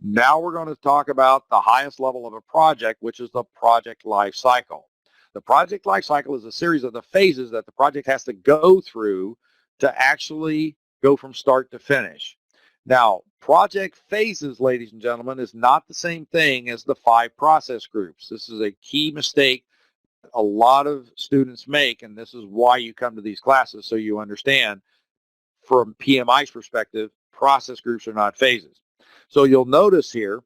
Now we're going to talk about the highest level of a project, which is the project life cycle. The project life cycle is a series of the phases that the project has to go through to actually go from start to finish. Now, project phases, ladies and gentlemen, is not the same thing as the 5 process groups. This is a key mistake a lot of students make, and this is why you come to these classes, so you understand from PMI's perspective, process groups are not phases. So you'll notice here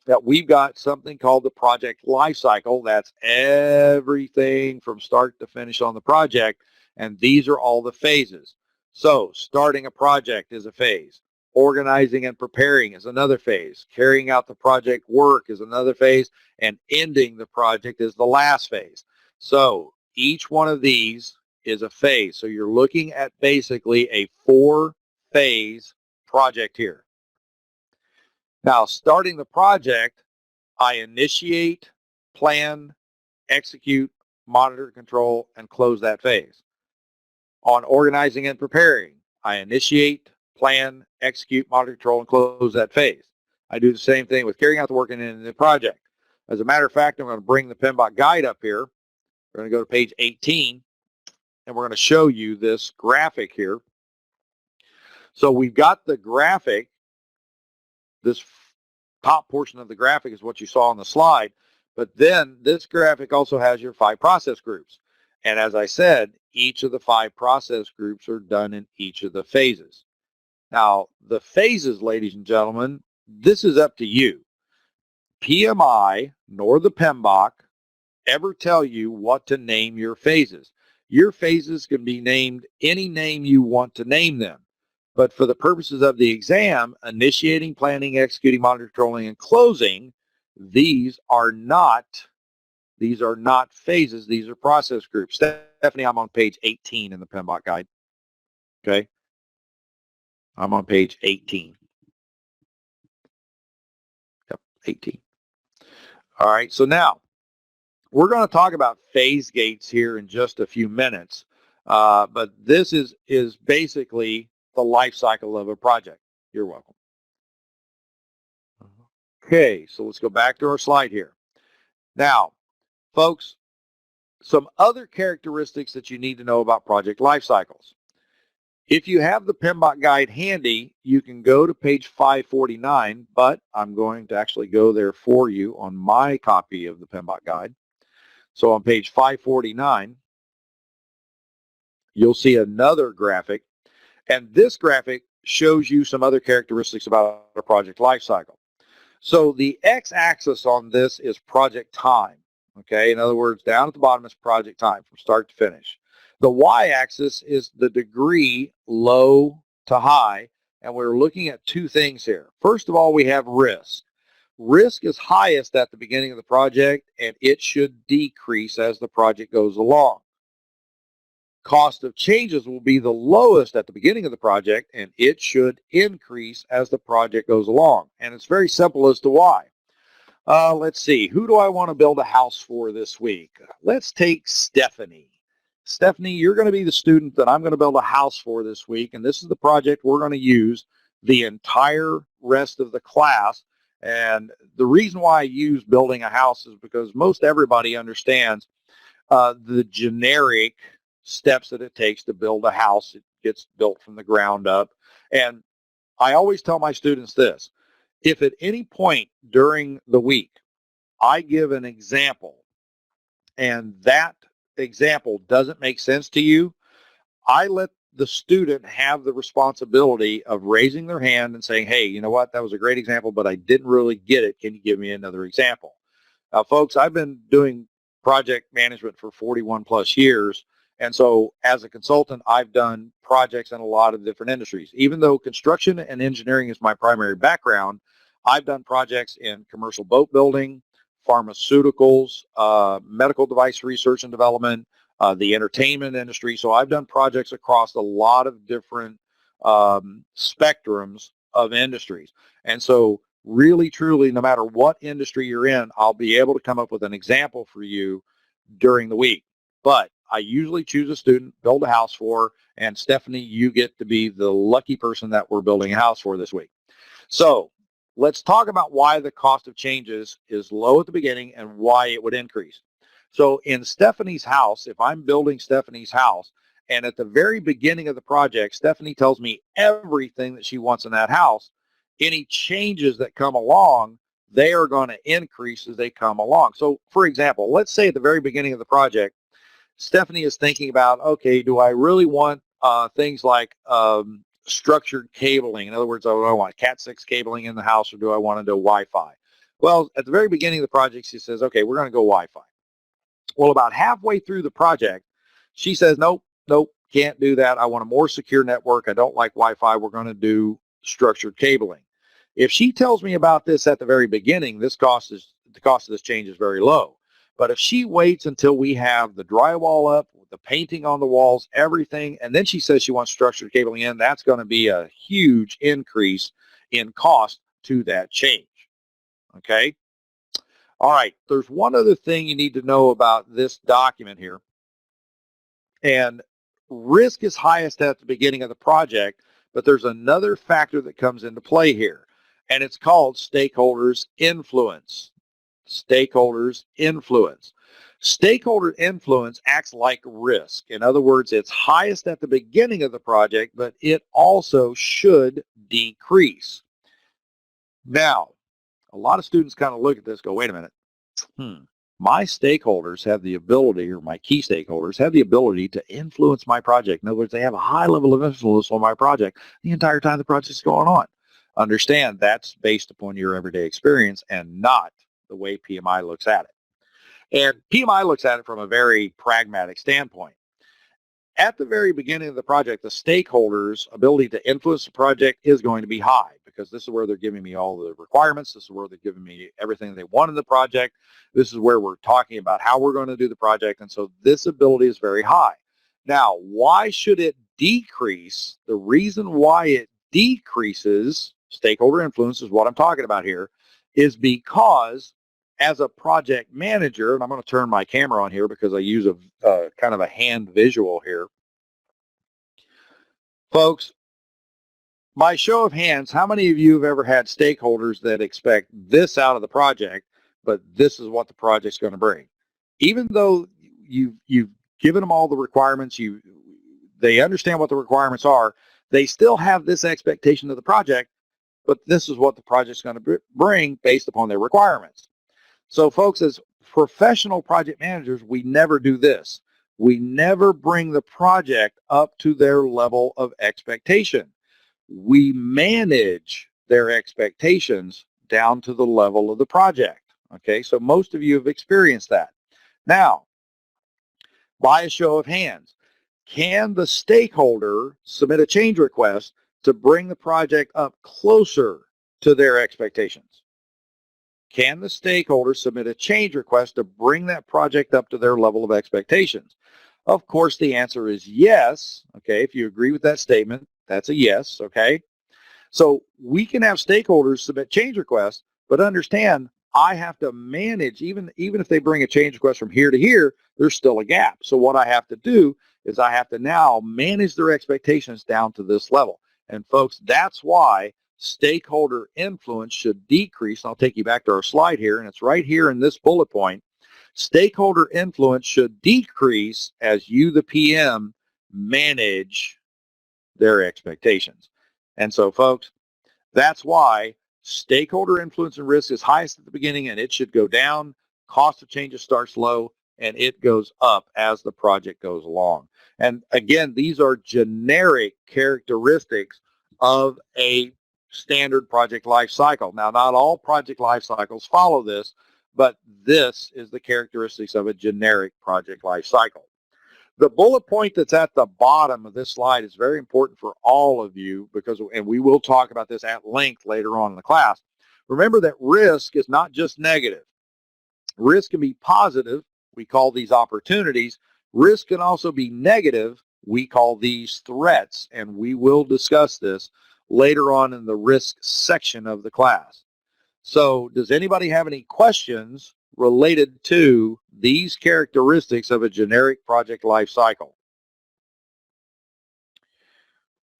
that we've got something called the project life cycle. That's everything from start to finish on the project, and these are all the phases. So starting a project is a phase. Organizing and preparing is another phase. Carrying out the project work is another phase, and ending the project is the last phase. So each one of these is a phase. So you're looking at basically a 4-phase project here. Now, starting the project, I initiate, plan, execute, monitor, control, and close that phase. On organizing and preparing, I initiate, plan, execute, monitor, control, and close that phase. I do the same thing with carrying out the work and ending the project. As a matter of fact, I'm going to bring the PMBOK guide up here. We're going to go to page 18, and we're going to show you this graphic here. So we've got the graphic. This top portion of the graphic is what you saw on the slide, but then this graphic also has your 5 process groups. And as I said, each of the 5 process groups are done in each of the phases. Now, the phases, ladies and gentlemen, this is up to you. PMI nor the PMBOK ever tell you what to name your phases. Your phases can be named any name you want to name them. But for the purposes of the exam, initiating, planning, executing, monitoring, controlling, and closing, these are not phases. These are process groups. Stephanie, I'm on page 18 in the PMBOK guide. Okay. I'm on page 18. Yep, 18. All right. So now we're going to talk about phase gates here in just a few minutes. But this is basically the life cycle of a project. You're welcome. Okay, so let's go back to our slide here. Now, folks, some other characteristics that you need to know about project life cycles. If you have the PMBOK guide handy, you can go to page 549, but I'm going to actually go there for you on my copy of the PMBOK guide. So on page 549, you'll see another graphic, and this graphic shows you some other characteristics about a project life cycle. So the x-axis on this is project time, okay? In other words, down at the bottom is project time from start to finish. The y-axis is the degree low to high, and we're looking at 2 things here. First of all, we have risk. Risk is highest at the beginning of the project, and it should decrease as the project goes along. Cost of changes will be the lowest at the beginning of the project, and it should increase as the project goes along. And it's very simple as to why. Let's see, who do I want to build a house for this week? Let's take Stephanie. Stephanie, you're going to be the student that I'm going to build a house for this week, and this is the project we're going to use the entire rest of the class. And the reason why I use building a house is because most everybody understands the generic steps that it takes to build a house. It gets built from the ground up. And I always tell my students this: if at any point during the week I give an example and that example doesn't make sense to you, I let the student have the responsibility of raising their hand and saying, hey, you know what, that was a great example, but I didn't really get it. Can you give me another example? Now, folks, I've been doing project management for 41 plus years. And so as a consultant, I've done projects in a lot of different industries. Even though construction and engineering is my primary background, I've done projects in commercial boat building, pharmaceuticals, medical device research and development, the entertainment industry. So I've done projects across a lot of different spectrums of industries. And so really, truly, no matter what industry you're in, I'll be able to come up with an example for you during the week. But I usually choose a student, build a house for, and Stephanie, you get to be the lucky person that we're building a house for this week. So let's talk about why the cost of changes is low at the beginning and why it would increase. So in Stephanie's house, if I'm building Stephanie's house, and at the very beginning of the project, Stephanie tells me everything that she wants in that house, any changes that come along, they are going to increase as they come along. So for example, let's say at the very beginning of the project, Stephanie is thinking about, okay, do I really want things like structured cabling? In other words, do I want Cat 6 cabling in the house, or do I want to do Wi-Fi? Well, at the very beginning of the project, she says, okay, we're going to go Wi-Fi. Well, about halfway through the project, she says, nope, can't do that. I want a more secure network. I don't like Wi-Fi. We're going to do structured cabling. If she tells me about this at the very beginning, the cost of this change is very low. But if she waits until we have the drywall up, the painting on the walls, everything, and then she says she wants structured cabling in, that's going to be a huge increase in cost to that change. Okay? All right, there's one other thing you need to know about this document here. And risk is highest at the beginning of the project, but there's another factor that comes into play here, and it's called stakeholders' influence. Stakeholders' influence. Stakeholder influence acts like risk. In other words, it's highest at the beginning of the project, but it also should decrease. Now, a lot of students kind of look at this, go, wait a minute. My stakeholders have the ability, or my key stakeholders have the ability to influence my project. In other words, they have a high level of influence on my project the entire time the project's going on. Understand that's based upon your everyday experience and not the way PMI looks at it. And PMI looks at it from a very pragmatic standpoint. At the very beginning of the project, the stakeholders' ability to influence the project is going to be high, because this is where they're giving me all the requirements. This is where they're giving me everything they want in the project. This is where we're talking about how we're going to do the project. And so this ability is very high. Now, why should it decrease? The reason why it decreases stakeholder influence is what I'm talking about here, is because as a project manager, and I'm going to turn my camera on here because I use a kind of a hand visual here. Folks, by show of hands, how many of you have ever had stakeholders that expect this out of the project, but this is what the project's going to bring? Even though you've given them all the requirements, they understand what the requirements are, they still have this expectation of the project, but this is what the project's going to bring based upon their requirements. So folks, as professional project managers, we never do this. We never bring the project up to their level of expectation. We manage their expectations down to the level of the project. Okay, so most of you have experienced that. Now, by a show of hands, can the stakeholder submit a change request to bring the project up closer to their expectations? Can the stakeholder submit a change request to bring that project up to their level of expectations? Of course, the answer is yes. Okay, if you agree with that statement, that's a yes. Okay, so we can have stakeholders submit change requests, but understand I have to manage, even if they bring a change request from here to here, there's still a gap. So what I have to do is I have to now manage their expectations down to this level. And folks, that's why stakeholder influence should decrease. I'll take you back to our slide here, and it's right here in this bullet point. Stakeholder influence should decrease as you, the PM, manage their expectations. And so, folks, that's why stakeholder influence and risk is highest at the beginning, and it should go down. Cost of changes starts low, and it goes up as the project goes along. And again, these are generic characteristics of a standard project life cycle. Now, not all project life cycles follow this, but this is the characteristics of a generic project life cycle. The bullet point that's at the bottom of this slide is very important for all of you, because, and we will talk about this at length later on in the class. Remember that risk is not just negative. Risk can be positive. We call these opportunities. Risk can also be negative. We call these threats, and we will discuss this later on in the risk section of the class. So does anybody have any questions related to these characteristics of a generic project life cycle?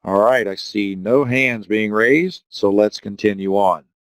All right, I see no hands being raised, so let's continue on.